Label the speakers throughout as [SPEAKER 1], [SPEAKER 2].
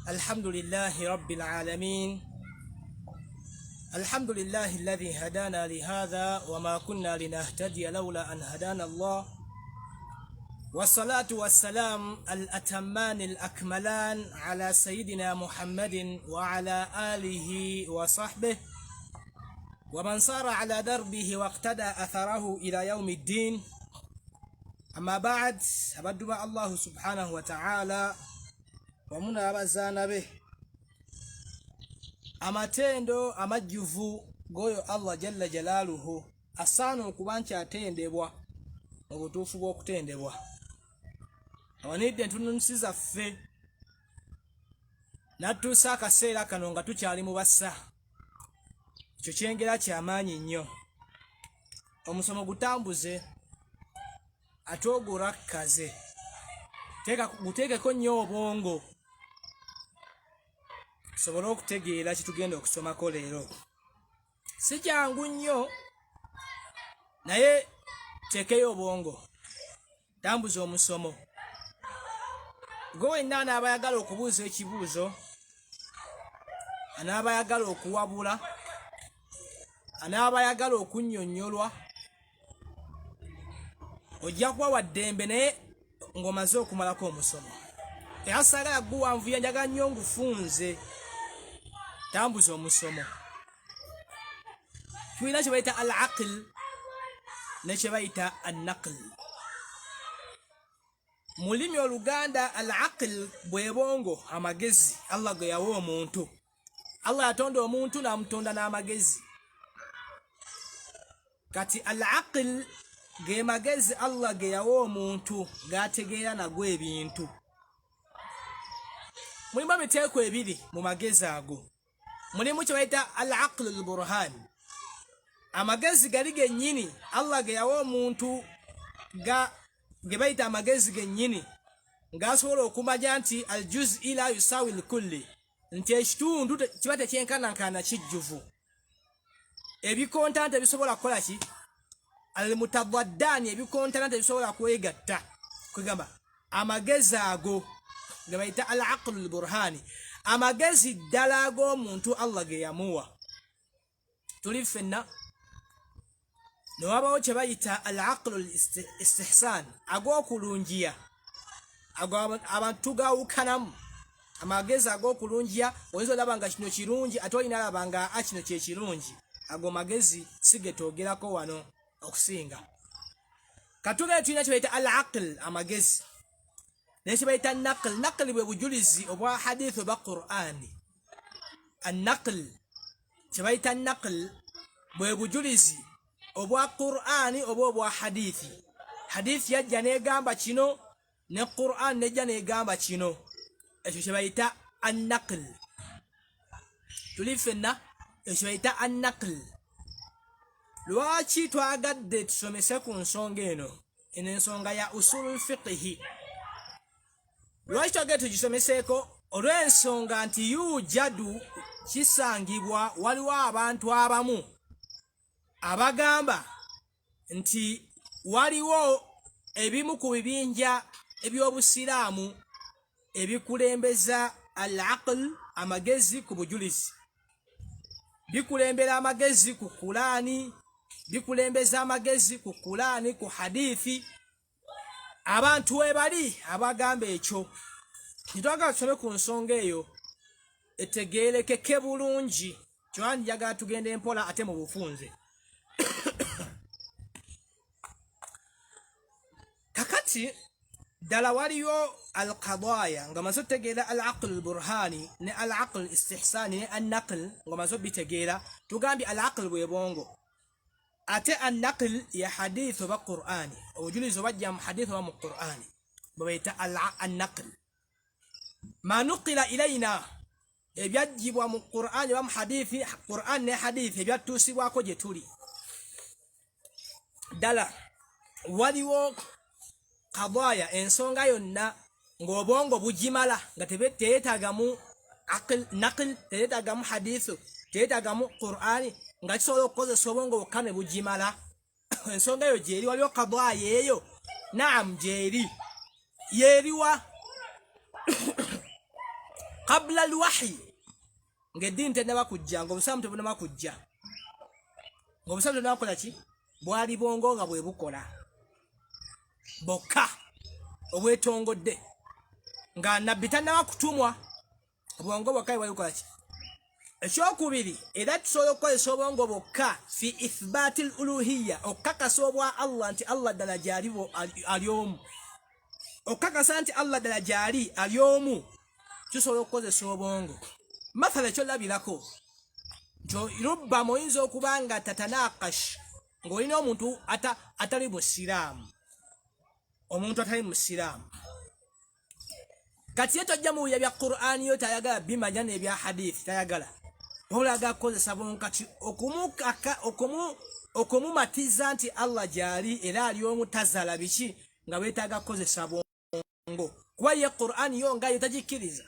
[SPEAKER 1] الحمد لله رب العالمين. الحمد لله الذي هدانا لهذا وما كنا لنهتدي لولا أن هدانا الله، والصلاة والسلام الأتمان الأكملان على سيدنا محمد وعلى آله وصحبه ومن صار على دربه واقتدى أثره إلى يوم الدين. أما بعد، أبدو الله سبحانه وتعالى ومنا abazana be amatendo amajjuvu goyo Allah jalla jalaluhu asana okubancha atendebwa obutuufu bw'okutendebwa. Awanidde ntununsiza ffe natuusa akaseera kano nga tukyali mu bassa, ekyo kyengera kyamaanyi nnyo. Omusomo gutambuze ate ogurakkaze, guteekeko nnyo obwongo sobole okutegeera kitugenda okusomako leero. Si kyangu nnyo naye teekeyo obwongo, tambuza omusomo. Gwe wenna anaaba ayagala okubuuza ekibuuzo, anaaba ayagala okuwabula, anaaba ayagala okunnyonnyolwa, ojja kuba wa ddembe naye ng'omaze okumalako omusomo. Era saagala guwanvuya, njagala nnyo ngufunze, tambuza omusomo. Tulina kye bayita al-aql ne kye bayita an-naql. Mu lulimi Oluganda al-aql bwe bwongo, amagezi Allah ge yawa omuntu. Allah yatonda omuntu n'amutonda n'amagezi. Kati al-aql ge magezi Allah ge yawa omuntu g'ategeera nagwo ebintu. Mulimu ebiteeko ebiri mu magezi ago. Mulimu kye bayita al-aql al-burhan, amagezi gali gennyini Allah ge yawa omuntu ge bayita amagezi gennyini ng'asobola okumanya nti al-juz'i la yusawi al-kulli, nti ekitundu kiba tekyenkanankana kijjuvu. Ebikontana tebisobola kukola ki? Al-mutadaddani, ebikontana tebisobola kwegatta. Kwegamba amagezi ago ge bayita al-aql al-burhani, amagezi ddala ag'omuntu Allah ge yamuwa. Tuli ffenna ne wabawo kye bayita al-aql al-istihsan, ag'okulungiya. Ago abantu tugawukanamu. Amagezi ag'okulungiya, oyinza olaba nga kino kirungi ate olina alaba nga kino kye kirungi. Ago magezi si ge twogerako wano okusinga. Katugere tulina kye bayita al-aql, amagezi, nekye bayita naql. Naql bwe bujulizi obwa hadith oba Qur'ani. An-naql, kye bayita naql bwe bujulizi obwa Qur'ani oba obwa hadithi. Hadithi yajja negamba kino ne Qur'an nejja negamba kino, ekyo kye bayita an-naql. Tuli ffenna ekyo bayita an-naql. Lwaki twagadde tusomese ku nsonga eno ensonga ya usulul fiqhi? Lwaki twagadde tugisomeseeko? Olw'ensonga nti yujadu, kisangibwa waliwo abantu abamu abagamba nti waliwo ebimu ku bibinja eby'obusiraamu ebikulembeza al-aql, amagezi ku bujulizi. Bikulembera amagezi ku Qur'ani, bikulembeza amagezi ku Qur'ani, ku hadithi. Abantu we bali abagamba ekyo, nitwagala tusome ku nsonga eyo etegeerekeke bulungi. Kyowani njagala tugende mpola ate mu bufunze. Kakati ddala waliyo al-qadaya nga maze otegeera al-aql al-burhani ne al-aql istihsani ne an-naql nga maze obitegeera. Tugambye al-aql bwe bwongo, ate an-naql ya hadith oba Qur'ani, obujulizi obajja mu hadith oba mu Qur'ani bwe bayita an-naql. Ma nuqila ilayna, ebyajjibwa mu Qur'ani oba mu hadithi, Qur'an ne hadithi ebyatuusibwako gye tuli. Ddala waliwo qadaya, ensonga yonna ng'obwongo bugimala nga teyeetaagamu naql, teyeetaagamu hadithu, teyeetaagamu Qur'ani, nga kisobola okukozesa obwongo bwokka ne bugimala. Ensonga eyo gyeri, waliwo qadaya eyo. Naam, gyeri. Yeriwa qabla alwahyi ngedini tenaba kujja ng'obusiramu tebunaba kujja ng'obusiramu tebunaba kukola ki bwali bwongo nga bwe bukola bokka obwetongodde nga nabbi tannaba kutumwa obwongo bwokka bwali bukola ki ekyokubiri era tusobola okukozesa obwongo bwokka fi ithbaati l uluhiya okukakasa obwa Allah nti Allah ddala gyali ali omu okukakasa nti Allah ddala gyali ali omu tusobola okukozesa obwongo mathala ekyolabirako rubba oyinza okuba nga tatanakash ng'olina omuntu atali musiraamu omuntu atali musiraamu kati ye tojja mu bya Qur'ani yo tayagala bimanya n'ebya hadithi tayagala wabula agala kukozesa bwongo kati okumumatiza nti Allah gyali era ali omu tazaala biki nga weetaaga kukozesa bwongo kuba ye Qur'ani yo nga yo tagikkiriza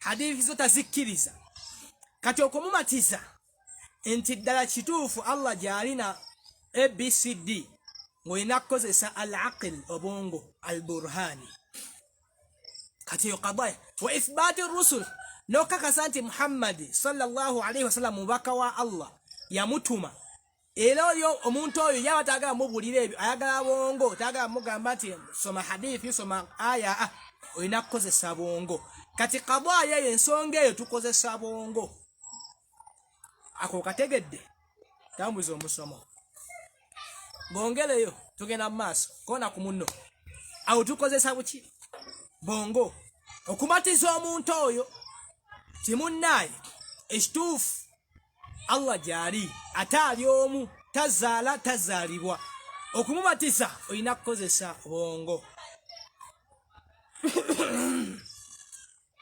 [SPEAKER 1] hadithi zo tazikkiriza kati okumumatiza nti ddala kituufu Allah gyalina ABCD ng'olina kukozesa al-aql obwongo al-burhani kati yo qadaya wa ithbaati rusul n'okakasa nti Muhammad sallallahu alaihi wasallam mubaka wa Allah yamutuma era oyo omuntu oyo yaba taagala mubulira ebyo ayagala bwongo taagala mugamba nti soma hadithi soma aya olina kukozesa bwongo kati qadaya y'ensonga eyo tukozesa bwongo ako kategedde tambuza omusomo bongeleyo tugenda mu maaso kona ku munno awo tukozesa buki bongo okumatiza omuntu oyo timunnaye ekituufu Allah gyali ate ali omu tazaala tazaalibwa okumumatiza olina kukozesa bwongo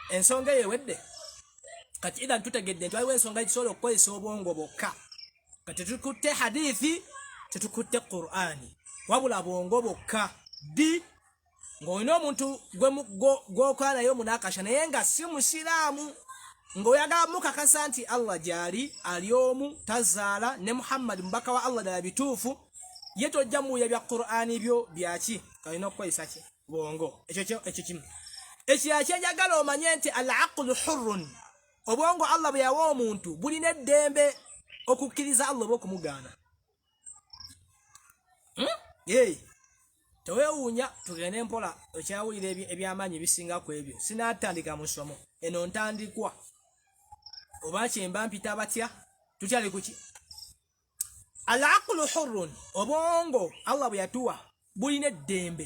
[SPEAKER 1] ensonga eyo ewedde kati idhan tutegedde nti waliwo ensonga ekisobola okukozesa obwongo bwokka kati tetukutte hadithi tetukutte Qur'ani wabula bwongo bwokka di ng'olina omuntu gw'okola naye omunakasha naye nga si musiraamu ng'oyagala mukakasa nti Allah gyali ali omu tazaala ne Muhammad mubaka wa Allah ddala bituufu ye tojja muya bya Qur'ani byo byaki kalina okukozesa ki bwongo ekyo kimu ekirala kyenjagala omanye nti al-aqlu hurrun obwongo Allah bwe yawa omuntu bulina eddembe okukkiriza Allah oba okumugaana tewewuunya tugende mpola okyawulira ebyamaanyi ebisinga ku ebyo sinatandika mu ssomo eno ntandikwa oba kyemba mpita batya tukyali kuki al-aqlu hurrun obwongo Allah bwe yatuwa bulina eddembe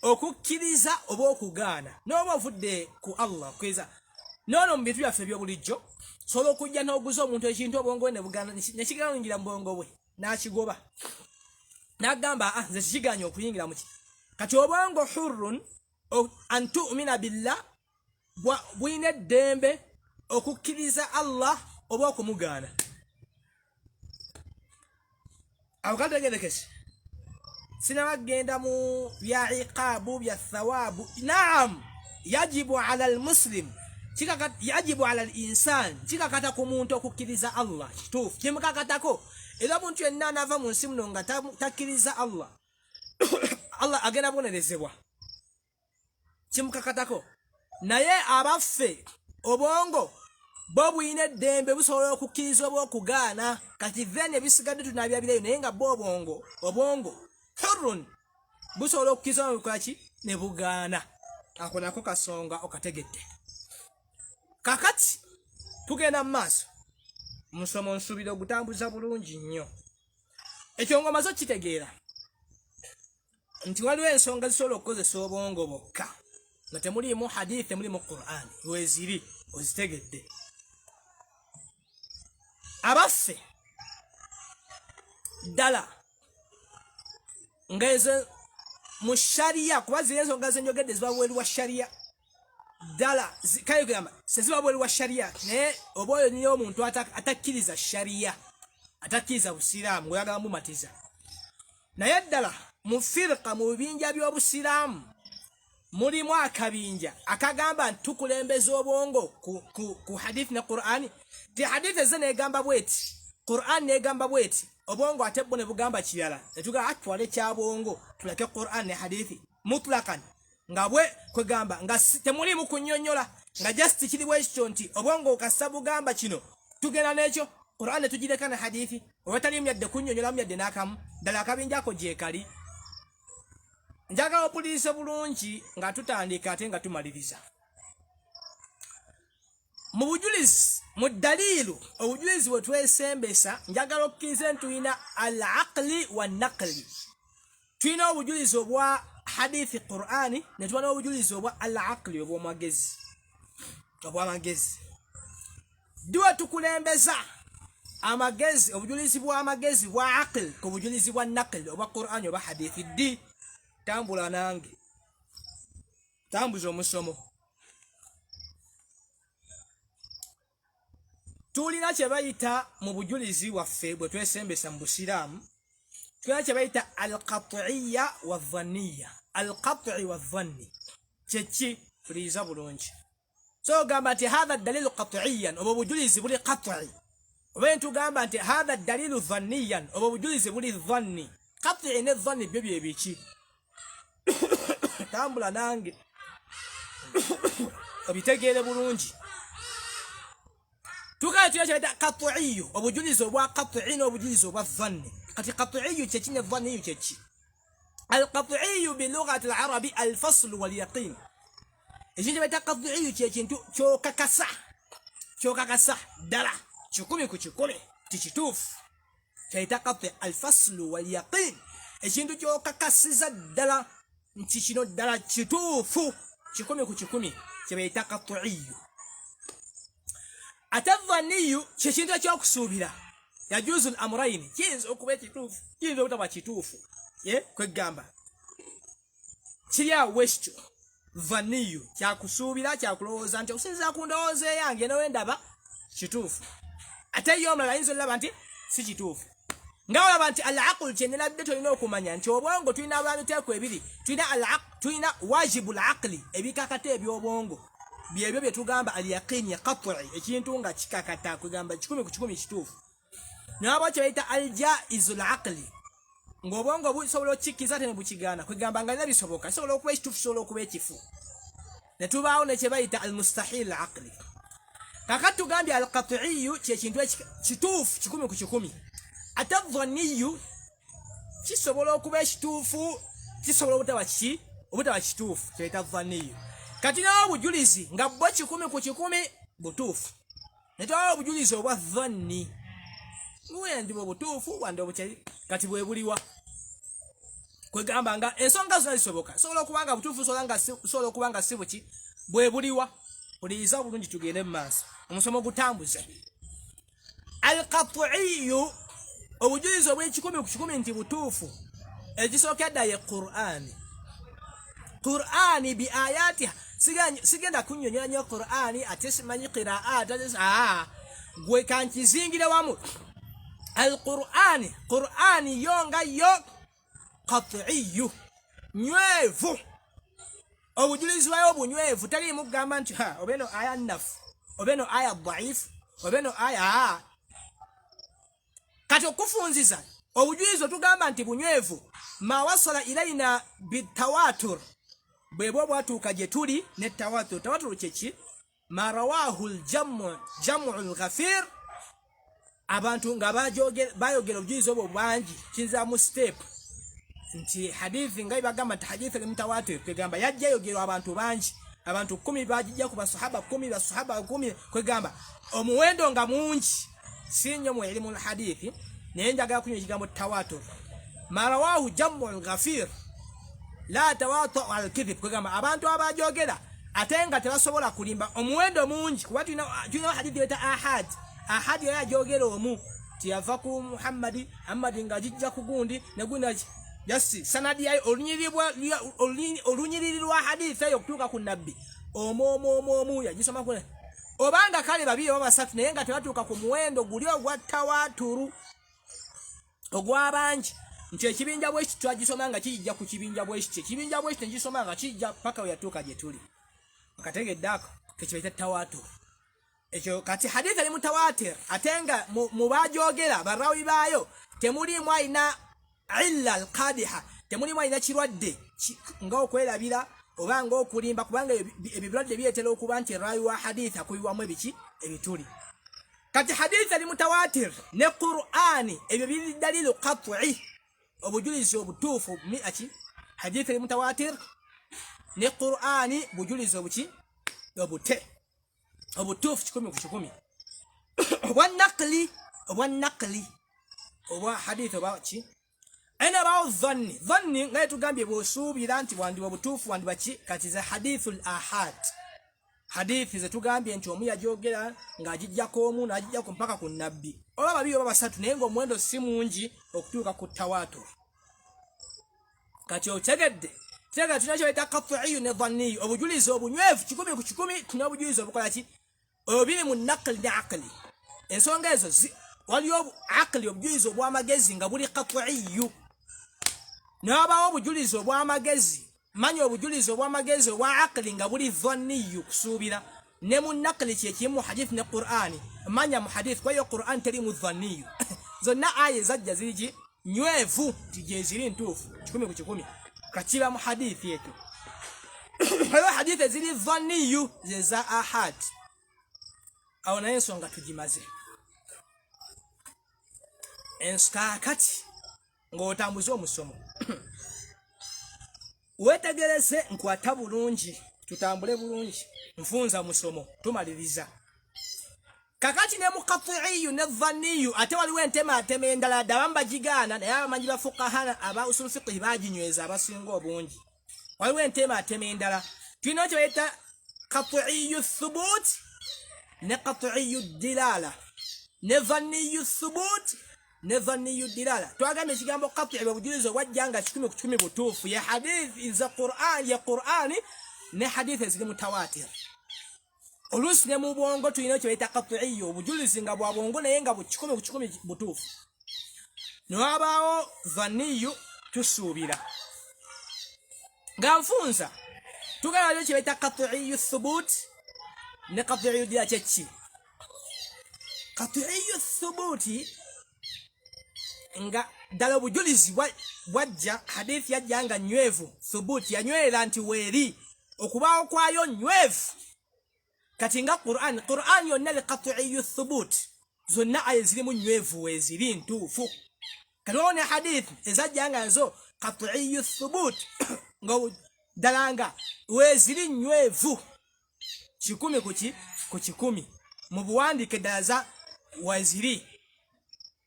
[SPEAKER 1] okukkiriza oba okugaana n'oba ovudde ku Allah kweza noono mu bintu byaffe ebyobulijjo sobola okujja n'oguza omuntu ekintu obwongo bwe ne bugaana nekigayingira mu bwongo bwe n'akigoba n'agamba nze kikiganya okuyingira muki kati obwongo hurrun an tu'mina billah bulina eddembe okukkiriza Allah oba okumugaana awo kategerekese sinabagenda mu bya iqaabu bya thawaabu naam yajibu ala almuslim yajibu ala al-insan kikakata ku muntu okukkiriza Allah kituufu kimukakatako era omuntu yenna anaava mu nsi muno nga takkiriza Allah Allah agenda kubonerezebwa kimukakatako naye abaffe obwongo bo buyina eddembe busobola okukkiriza oba okugaana kati then ebisigadde tunabyabireyo naye nga bo obwongo hurrun busobola okukkiriza obukolaki ne bugaana ako nako kasonga okategedde kakati tugenda mu maaso musomo nsuubira ogutambuza bulungi nnyo ekyo ngomaze okitegeera nti waliwo ensonga zisobola okukozesa obwongo bwokka nga temuliimu hadithi temuliimu Qur'ani weziri ozitegedde abaffe ddala nga ezo mu shariya kuba ziri ensonga zenjogedde ziba bweru wa shariya ddala kale kugamba seziba bweru wa shariya naye oba oyo niyo omuntu atakkiriza shariya atakkiriza busiraamu ng'oyagala mumatiza naye ddala mu firqa mu bibinja by'obusiraamu mulimu akabinja akagamba nti tukulembeza obwongo ku hadithi ne Qur'ani ti hadithi eze negamba bweti Qur'ani negamba bweti obwongo ate bwo ne bugamba kirala netugamba atwale kyabwongo tuleke Qur'ani ne hadithi mutlakan nga bwe kwegamba nga temulimu kunnyonnyola nga just kiri bwekityo nti obwongo okasabu gamba kino tugenda n'ekyo Qur'an ne tugireka na hadithi owatali myadde kunnyonnyola myadde n'akamu ddala akabinjako gyekali. Njagala opuliise bulungi nga tutandika ate nga tumaliriza. Mu bujulizi mu dalilu obujulizi bwe twesembesa njagala okkirize nti tulina al-aqli wa naqli. Tulina obujulizi obwa hadithi Qur'ani ne tuba n'obujulizi obwa al-aqli obw'amagezi. Duwa tukulembeza amagezi obujulizi bw'amagezi bwa aqli ku bujulizi bwa naqli obwa Qur'ani obwa hadithi di tambula nange tambuza omusomo. Tulina kye bayita mu bujulizi waffe bwe twesembesa mu Busiraamu tulina kye bayita al-qat'iyya wa dhanniya. Al-qat'i wa dhanni kyeki tuliiza bulungi. So gamba nti hadha dalilu qat'iyan obo bujulizi buli qat'i. Oba ntugamba nti hadha dalilu dhanniyan obo bujulizi buli dhanni. Qat'i ne dhanni byo bye biki? Tambula nange obitegeere bulungi. Tukale tuyita qat'iyyu obujulizi obwa qat'i n'obujulizi obwa dhanni. Kati qat'iyyu kyeki ne dhanni kyeki? Al-qat'iyyu bi lughati al-arabi al-fasl wal yaqin. Ekintu bayita qat'iyyu ky'ekintu kyokakasa ddala kikumi ku kikumi tikituufu kyayita qat'i al-fasl wal yaqin. Ekintu kyokakasiza ddala nti kino ddala kituufu kikumi ku kikumi kye bayita qat'iyyu. Ate dhanniyu ky'ekintu ekyokusuubira yajuzu al-amrayni kiyinza okuba ekituufu kiyinza obutaba kituufu kwegamba kiri awo bwekityo. Dhanniyu kyakusuubira kyakulowooza nti okusinziira ku ndowooza yange nowendaba kituufu ate ye omulala ayinza olaba nti si kituufu. Nga olaba nti al-aqlu kyenirabidde tolina okumanya nti obwongo tulina bwabiteeko ebiri. Tulina wajibu al-aqli ebikakata eby'obwongo byebyo bye tugamba al-yaqini ya qat'i ekintu nga kikakata kugamba kikumi ku kikumi kituufu. Nabo kye bayita al-jaizu al-aqli ng'obwongo busobola okukikkiza ate ne bukigaana kwegamba nga nina bisoboka kisobola okuba ekituufu kisobola okuba ekifu. Ne tubaawo ne kye bayita al-mustahil al-aqli. Kakati tugambye al-qat'iyyu ky'ekintu kituufu kikumi ku kikumi. Ate dhanniyu kisobola okuba ekituufu kisobola obutaba kituufu kyayita dhanniyu. Kati nawo obujulizi nga bwo kikumi ku kikumi butuufu. Ne tubawo obujulizi obwa dhanni wandi bwe butuufu wandi obukyali kati bwe buliwa kwegamba nga ensonga zonna zisoboka sobola okuba nga butuufu sobola okuba nga si buki bwe buliwa. Puliiza bulungi tugende mu maaso omusomo gutambuze. Al-qat'iyyu obujulizi obw'ekikumi ku kikumi nti butuufu ekisookedda ye Qur'ani bi ayatiha. Sigenda kunnyonnyola nnyo Qur'ani ate simanyi qiraat gwe kankizingire wamu. Qur'ani yo nga yo qat'iyyu nywevu obujulizi bwayo bunywevu taliimu kugamba nti obeno aya nnafu obeno aya dhaifu obeno aya kati okufunziza obujulizi otugamba nti bunywevu ma wasala ilaina bitawatur bwebwo bwatuuka gye tuli ne tawatur kyeki ma rawahu al-jam'u al-ghafir abantu nga bayogera obujulizi obwo bwangi kinzaamu step nti hadithi nga bagamba nti hadithi al-mutawatir kwegamba yajja yogerwa abantu bangi abantu 10 bajja ku basahaba 10 basahaba 10 kwegamba omuwendo nga mungi sinyo mu elimu al-hadithi naye njagala kunywa ekigambo tawatur marawahu jam'u al-ghafir la tawatu al-kidhib kwegamba abantu abajogera ate nga tebasobola kulimba omuwendo mungi kuba tulina hadithi yeta ahad yajogera omu tiyava ku Muhammadi nga jijja ku gundi ne gundi yasi sanadi yayo olunyiririrwa hadithi eyo okutuuka ku nabbi omu yagisoma kule obanga kale babiri oba basatu naye nga tebatuuka ku muwendo guli ogwa tawaturu ogw'abangi nti ekibinja bwekiti twagisoma nga kijja ku kibinja bwekiti ekibinja bwekiti negisoma nga kijja paka we yatuuka gye tuli akategeddeako kekibaita tawaturu ekyo kati hadithi ali mutawatir ate nga mu bajogera barawi baayo temulimu ayina illa al-qadiha temulimu ayina kirwadde nga okwerabira obanga okulimba kubanga ebibulade byetera okuba nti rayu wa hadith akuyiwamu ebiki ebituli kati hadith ali mutawatir ne Qur'ani ebyo biri dalilu qat'i obujulizi obutuufu mi'ati hadith ali mutawatir ne Qur'ani bujulizi obuki obute obutuufu 10 ku 10 obwa hadith oba ki ana ba dhanni ngaye tugambye bw'osuubira nti wandi obutuufu wandi baki kati za hadithul ahad hadithi ze tugambye nti omu yajogera ng'agijjako omu n'agijjako mpaka ku nabbi oba babiri oba basatu naye ng'omuwendo si mungi okutuuka ku tawatur kati otegedde tega tunakyo bita qat'iyyu ne dhanniyu obujulizi obunywevu 10 ku 10 tuna obujulizi obukola ki obiri mu naqli ne aqli ensonga ezo waliyo aqli obujulizi obw'amagezi nga buli qat'iyyu n'abawo obujulizi obw'amagezi manya obujulizi obw'amagezi obwa aqli nga buli dhanniyu kusuubira ne mu naqli kyekimu hadith ne Qur'ani manya mu hadith kwa hiyo Qur'an teri mu dhanniyu zonna aya zajja zigi nywevu tije ziri ntuufu 10 ku 10 kachiba mu hadith yetu hayo hadith ziri dhanniyu za ahad au na ensonga tujimaze enska kati ng'otambuza omusomo wetegereze nkwata bulungi tutambule bulungi nfunza musomo tumaliriza kakati ne muqat'iyyu ne dhanniyu ate waliwo entema atema endala dabamba jigana naye abamanyi ba fuqaha aba usul fiqh bajinyweza abasinga obungi waliwo entema atema endala tulina kye bayita qat'iyyu thubut ne qat'iyyu dilala ne dhanniyu thubut ne dhanniyu dilala twagambye ekigambo qat'i obujulizi obwajjanga 10 ku 10 butuufu ya hadith za Qur'an ya Qur'ani ne hadith ziri mutawatir olusi ne mu bwongo tulina kye bayita qat'iyyu obujulizi nga bwa bwongo naye nga 10 ku 10 butuufu n'abaawo dhanniyu tusuubira nga nfunza tugala kye bayita qat'iyyu thubut ne qat'iyyu dilala kyeki qat'iyyu thubuti nga dala obujulizi bwajja hadithi yajjanga nywevu thubuti yanywera nti weeri okubaawo kwayo nywevu kati nga Qur'an yonna li qat'iyyu thubut zonna aya zirimu nywevu weeziri ntuufu kati wawo ne hadithi ezajjanga nzo qat'iyyu thubut nga dalanga weeziri nywevu 10 ku 10 mu buwandiike ddala za weeziri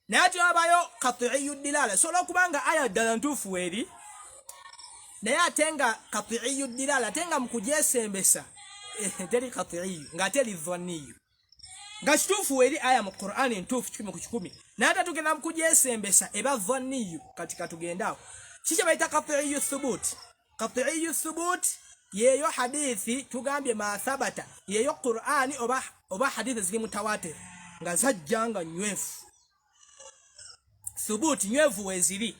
[SPEAKER 1] naye twabayo qat'iyyu dilala solo kubanga aya ddala ntuufu weeri naye ate nga qat'iyyu dilala ate nga mu kugyesembesa teri qat'iyyu nga teri dhanniyu nga kituufu weeri aya mu Qur'ani ntuufu 10 ku 10 naye ate tugenda mu kugyesembesa eba dhanniyu kati katugendaawo kiki bayita qat'iyyu thubut qat'iyyu thubut yeeyo hadithi tugambye ma thabata yeeyo Qur'ani oba hadithi ziri mutawatir nga zajjanga nywevu thubut nywevu weeziri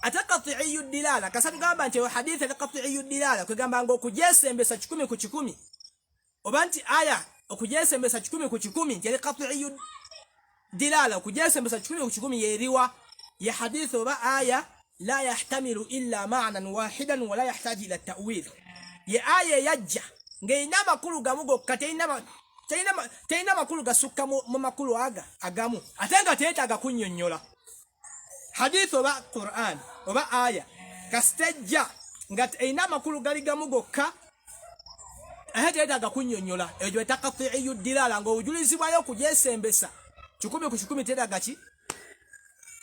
[SPEAKER 1] ate qat'iyyu dilala kasatu gamba nti hadithi qat'iyyu dilala kwegamba ngo okujesembesa 10 ku 10 oba nti aya okujesembesa 10 ku 10 nti qat'iyyu dilala okujesembesa 10 ku 10 yeriwa ya hadithi oba aya la yahtamilu illa ma'nan wahidan wa la yahtaju ila ta'wil ya aya yajja ng'erina amakulu gamu gokka terina makulu gasukka mu makulu agamu ate nga teetaaga kunnyonnyola hadith oba Qur'an oba aya kastajja nga erina amakulu gali gamu gokka ate teetaaga kunnyonnyola egyo bayita qat'iyyu dilala ng'obujulizi bwayo okugyesembesa 10 ku 10 teetaaga ki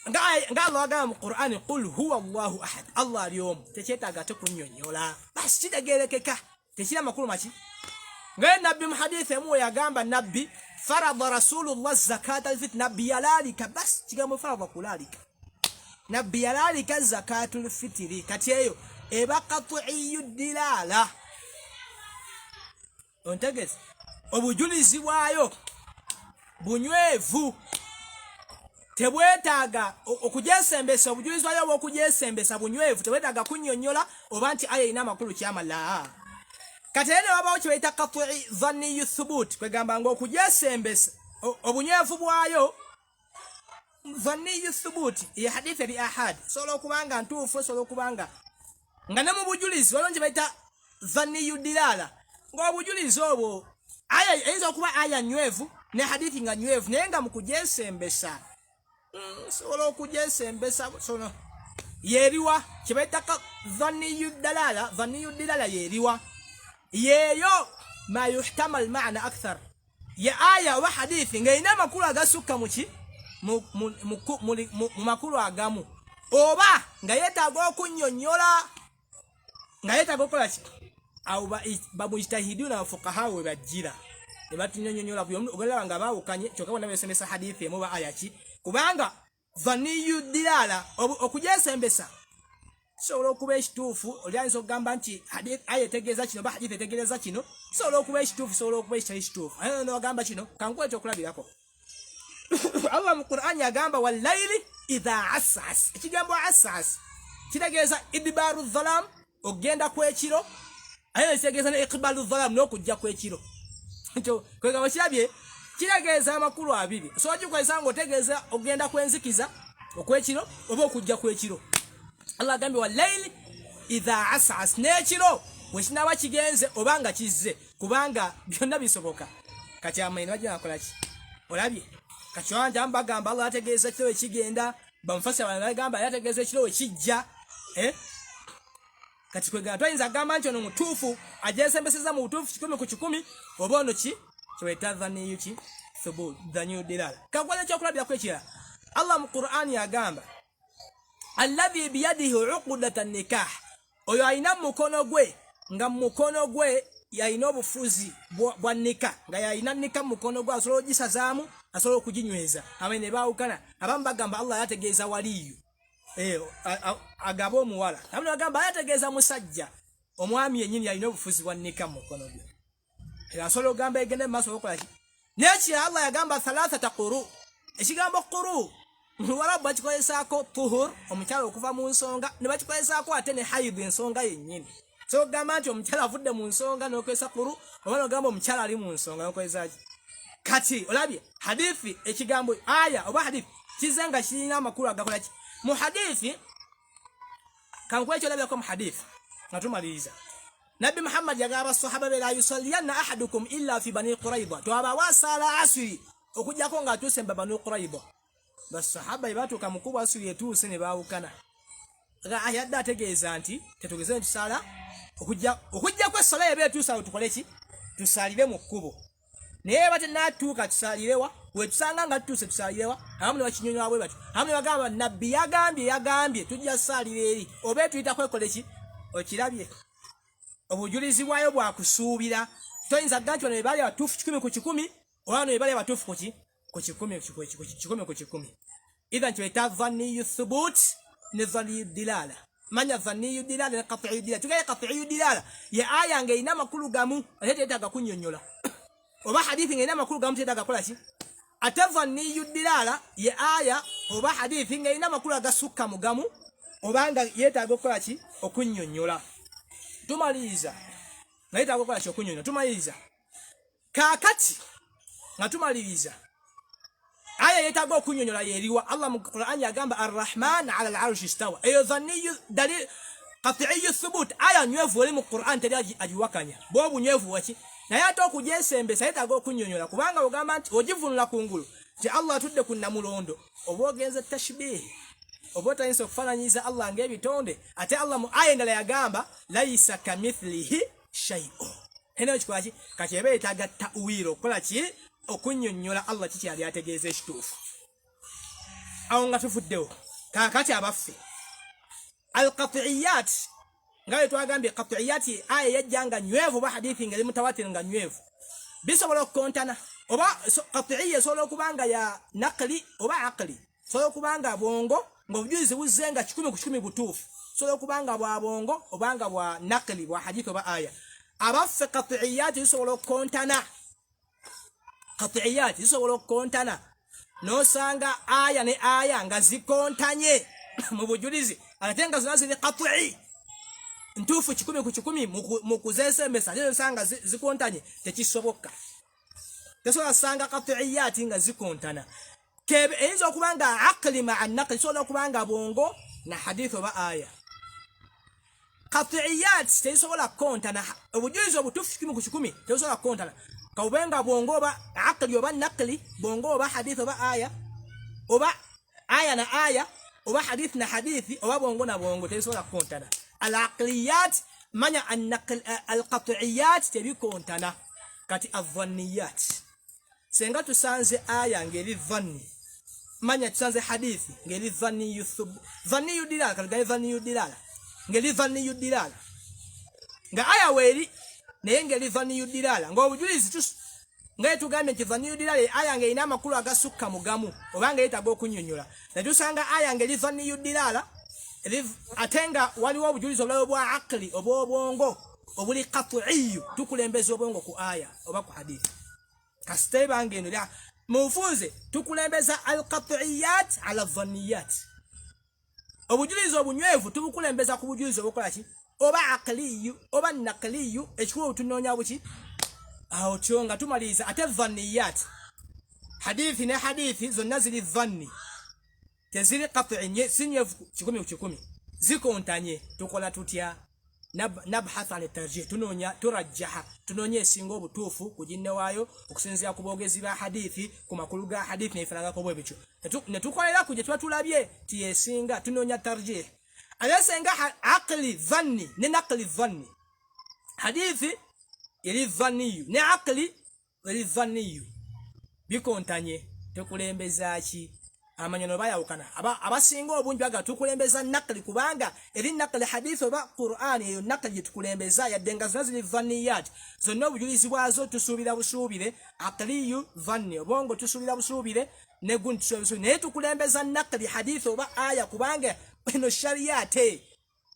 [SPEAKER 1] nga Allah agamba mu Qur'ani qul huwa Allahu ahad Allah ali omu tekyetaaga tekunnyonnyola basi kitegeerekeka tekira makulu maki ngaye nabbi mu hadithi emu yagamba nabbi farada rasulullah zakata alfitr nabbi yalalika basi kigambo farada kulalika nabbi yalalika zakatul fitri kati eyo eba qat'iyyu dilala ontegese obujulizi bwayo bunywevu tebwetaaga okujesembesa obujulizi bwayo bw'okujesembesa bunywevu tebwetaaga kunnyonnyola oba nti aya erina amakulu kyamala kati ene wabawo kye bayita qat'i dhanniyu thubut kwegamba ng'okujesembesa obunywevu bwayo dhanniyu thubut ya hadithi eri ahad solo okubanga ntuufu solo okubanga nga ne mu bujulizi waliwo kye bayita dhanniyu dilala ng'obujulizi obwo aya eyinza okuba aya nywevu ne hadithi nga nywevu naye nga mukujesembesa sobola okujesembesa sono yeriwa kibaitaka dhanniyu dilala yeriwa yeyo ma yuhtamal ma'na akthar ya aya wa hadithi nga ina makulu agasukka muki mu makulu agamu oba nga yetaaga okunnyonnyola nga yetaaga okukola ki awo bamujtahiduna bafuqaha we bajjira ne batunyonnyola obalaba nga baawukanye kyokka bonna beesembesa hadithi emu ba aya ki kubanga dhanniyu dilala okujesembesa sobola okuba ekituufu oli ayinza okugamba nti aya etegeeza kino ba hadithi etegeeza kino sobola okuba ekituufu sobola okuba ekitali kituufu aye nogamba kino kankweta okulabirako Allah mu Qur'ani agamba wallayli idha asas ekigambo asas kitegeeza idbaru dhalam ogenda kwekiro aye kitegeeza ne iqbalu dhalam n'okujja kwekiro ekyo kwegamba kirabye kitegeeza amakulu abiri so kikwesa ng'otegeeza ogenda kwenzikiza okwekiro oba okujja kwekiro Allah agambye wallayli idha asas n'ekiro wekinaba kigenze obanga kizze kubanga byonna bisoboka kati amaini bajja nakola ki olabye kati wanja mbagamba Allah ategeeza ekiro ekigenda bamufasa bagamba yategeeza ekiro ekijja kati kwegamba twayinza agamba nti ono mutuufu ajesembeseza mu butuufu 10 ku 10 oba ono ki kiweta dhanniyu ki thubut dhanniyu dilala kakwala ekyokulabirako ekirala Allah mu Qur'ani agamba alladhi biyadihi uqdatan nikah oyo ayina mukono gwe nga mukono gwe yayina obufuzi bwa nika nga yayina nika mukono gwe asobola ogisazaamu asobola okuginyweza abaye ne baawukana abamu bagamba Allah yategeeza waliyu agaba omuwala abamu bagamba yategeeza musajja omwami yennyini yayina obufuzi bwa nika mukono gwe asobola okugamba egende mu maaso okola ki nekira Allah yagamba thalathata quru ekigambo quru Warabu bakikolesaako tuhur omukyala okuva mu nsonga ne bakikolesaako ate ne haid ensonga yennyini so gamba nti omukyala avudde mu nsonga n'okozesa quru oba n'ogamba omukyala ali mu nsonga n'okozesa ki kati olabye hadithi ekigambo aya oba hadithi kize nga kirina amakulu agakola ki mu hadithi kankuwa ekyo olabyako mu hadithi nga tumaliriza Nabi Muhammad yagamba sahaba be la yusalliyanna ahadukum illa fi bani qurayda twaba wasala asiri okujjako nga atuuse mu bani qurayda basahaba ibatuka mukubwa asiri etuuse ne baawukana nga ayadde ategeeza nti tetugeze ntusala okujja kwesala ebe etuusa tukole ki tusalire mu kkubo naye bate natuuka tusalirewa wetusanga nga tutuuse tusalirewa abamu ne bakinyonyola bwe batyo abamu ne bagamba nabbi yagambye tujja salira eri oba tuyita kwekole ki okirabye obujulizi bwayo bwakusuubira toyinza gga nti bano be baali abatuufu 10 ku 10 oba bano be baali abatuufu ku 10 ku 10 idhan kibaita dhanniyu thubut ne dhanniyu dilala manya dhanniyu dilala ne qat'iyu dilala tugaye qat'iyu dilala ya aya nga ina makulu gamu ate tetaga kunnyonnyola oba hadithi nga ina makulu gamu tetaga kola ki ate dhanniyu dilala ya aya oba hadithi nga ina makulu agasukka mu gamu oba nga yetaaga okukola ki okunnyonnyola tumaliriza nga yetaaga okukola ki okunnyonnyola tumaliriza kaakati nga tumaliriza aya yetaaga okunnyonnyola yeriwa Allah mu Qur'ani yagamba arrahman ala al-arshi istawa eyo dhanniyu dalil qat'iyu thubut aya nywevu oli mu Qur'an teri agiwakanya bo bunywevu waki naye ate okujesembesa yetaaga okunnyonnyola kubanga ogamba nti ogivunula kungulu ti Allah atudde ku namulondo oba ogenze tashbih oba otayinza okufaananyiza Allah ng'ebitonde ate Allah mu aya endala yagamba laisa kamithlihi shay'un eno kikola ki kati eba yetaaga ta'wil okukola ki okunnyonnyola Allah kiki yali ategeeza ekituufu awo nga tufuddewo kaakati abaffe alqat'iyat nga bwe twagambye qat'iyat aya yajja nga nywevu oba hadithi nga eri mutawatir nga nywevu bisobola okukontana oba qat'iyya esobola okuba nga ya naqli oba aqli sobola okuba nga bwongo ng'obujulizi buzze nga 10 ku 10 butuufu sobola okuba nga bwa bwongo oba nga bwa naqli bwa hadithi oba aya abaffe qat'iyat zisobola okukontana qat'iyat zisobola okukontana n'osanga aya ne aya nga zikontanye mu bujulizi ate nga zonna ziri qat'i ntuufu 10 ku 10 mu kuzeesembesa ate osanga zikontanye tekisoboka tesobola sanga qat'iyat nga zikontana kebe eyinza okuba nga aqli ma'a naqli sobola okuba nga bongo na hadith oba aya qat'iyat tesobola kontana obujulizi obutufu kikumi ku kikumi tesobola kontana kaubenga bongo oba aqli oba naqli bongo oba hadith oba aya na aya oba hadith na hadithi oba bongo na bongo tesobola kontana al-aqliyat manya an-naql al-qat'iyat tebi kontana kati adh-dhanniyat senga tusanze aya ngeli dhanni manya tusanze hadithi ngeli dhanni yudilala kali dhanni yudilala ngeli dhanni yudilala nga aya weli naye ngeli dhanni yudilala ngo obujulizi tus ngaye tugambe nti dhanni yudilala aya ngeli ina makulu agasukka mugamu obanga yetago okunyonyola natusanga aya ngeli dhanni yudilala atenga waliwo obujulizi obulayo bwa aqli obwobongo obuli qat'iyyu tukulembeza obongo ku aya oba ku hadithi kasteba ngeno ya mufunze tukulembeza al-qat'iyat ala dhanniyat obujulizi obunywevu tubukulembeza ku bujulizi obukola ki oba aqliyyu oba naqliyyu ekikuwa tunonya buki aho kyonga tumaliza ate dhanniyat hadithi ne hadithi zonna zili dhanni tezili qat'i sinyevu kikumi ku kikumi zikontanye tukola tutya nabhatha an tarjih tunonya turajjaha tunonya esingo obutuufu kujinne waayo okusinzira ku boogezi ba hadithi ku makulu ga hadithi neifanaga ko bwebicho ne tukolera kuje twatulabye tiyesinga tunonya tarjih alasenga aqli dhanni ne naqli dhanni hadithi ili dhanni ne aqli ili dhanni bikontanye tukulembeza ki amanyono bayawukana abasinga obungi baga tukulembeza naqli kubanga eri naqli hadith oba Qur'an eyo naqli tukulembeza yaddenga zazili dhanniyat zonna obujulizi bwazo tusubira busubire aqliyu dhanni obongo tusubira busubire ne gun tusubira ne tukulembeza naqli hadith oba aya kubanga eno shariyate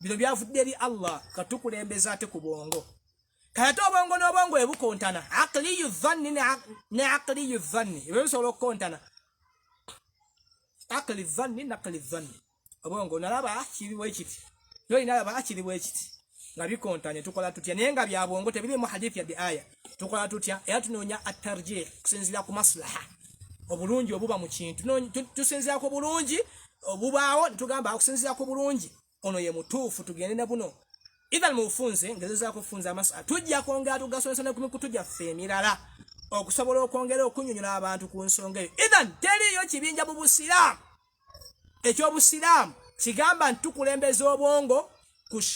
[SPEAKER 1] bino byavudde eri Allah katukulembeza ate ku bongo kato bongo n'obongo ebukontana aqliyu dhanni ne aqliyu dhanni ebisolo kontana aqli dhanni naqli dhanni obongo nalaba kiriwe kiti yo inalaba kiriwe kiti ngabikontanye tukola tutya nenga bya bongo tebili mu hadithi ya aya tukola tutya era tunonya at-tarjih kusinzira ku maslaha obulungi obuba mu kintu tusinzira ku bulungi obubaawo tugamba akusinzira ku bulungi ono ye mutuufu tugende na buno idhan mufunze ngezeza kufunza masala tujja kwongera tugasomesa ne kumikutujja femirala okusobola okwongera okunyonyola abantu ku nsonga eyo idhan teriyo kibinja mu Busilamu eky'Obusilamu kigamba ntukulembeza obwongo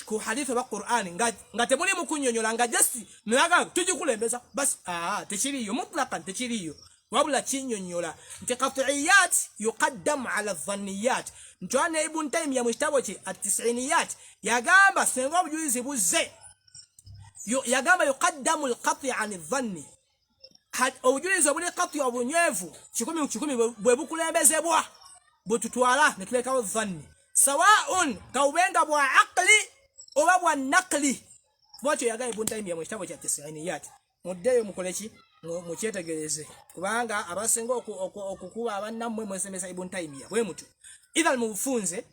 [SPEAKER 1] ku hadithi oba Qur'an nga temuli mu kunyonyola nga just mwaga tujikulembeza bas tekiriyo mutlaqan tekiriyo wabula kinyonyola nti qat'iyat yuqaddam ala dhanniyat ntwana Ibn Taymiyyah mu kitabo kye at-tis'iniyat yagamba senga obujulizi buzze yagamba yuqaddamu al-qat'i an adh-dhanni obujulizi obuli qat'i obunywevu kikumi bwe bukulembezebwa bututwala ne tulekawo dhanni sawa'un kaubenga bwa aqli oba bwa naqli bwatyo yagamba Ibn Taymiyyah mu kitabo kye at-tis'iniyat muddeyo mukoleki mukyetegereze kubanga abasinga okukuba abannammwe mwesemesa Ibn Taymiyyah bwe mutu idhal mufunze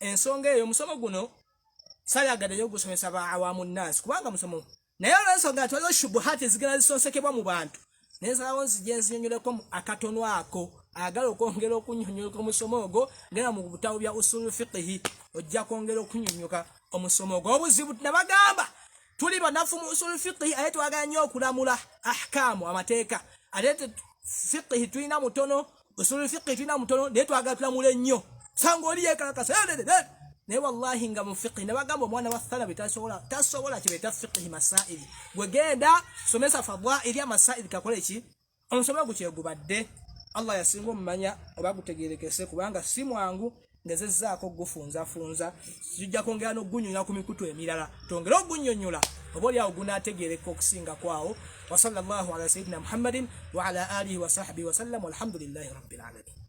[SPEAKER 1] ensonga eyo musomo guno sayagade yo gusomesa ba awamun nas kubanga musomo naye olwensonga twaliwo shubuhati zigenda zisonsekebwa mu bantu nensalawo nzijenzi nyonyoleko akatono ako agala okwongera okunyonyoka omusomo ogwo ngera mu butawo bya usul fiqhi ojja kwongera okunyonyoka omusomo ogwo obuzibu nabagamba tuli banafu mu usul fiqhi aye twagala nnyo okulamula ahkamu amateeka ate fiqhi tulina mutono usul fiqhi tulina mutono naye twagala tulamule nnyo sango oli yekalakasa naye wallahi nga mu fiqhi nabagamba omwana wa thalabi tasobola kibeta fiqhi masaili gwegenda somesa fadhaili ya masaili kakole ki omusomo gukyegubadde Allah yasinga omumanya oba gutegerekese kubanga si mwangu ngezezzaako gufunza tujja kwongera n'ogunyonyola ku mikutu emirala tongera ogunyonyola oba oli awo gunaategereka okusinga kwawo wa sallallahu ala sayyidina Muhammadin wa ala alihi wa sahbihi wa sallam walhamdulillahi rabbil alamin.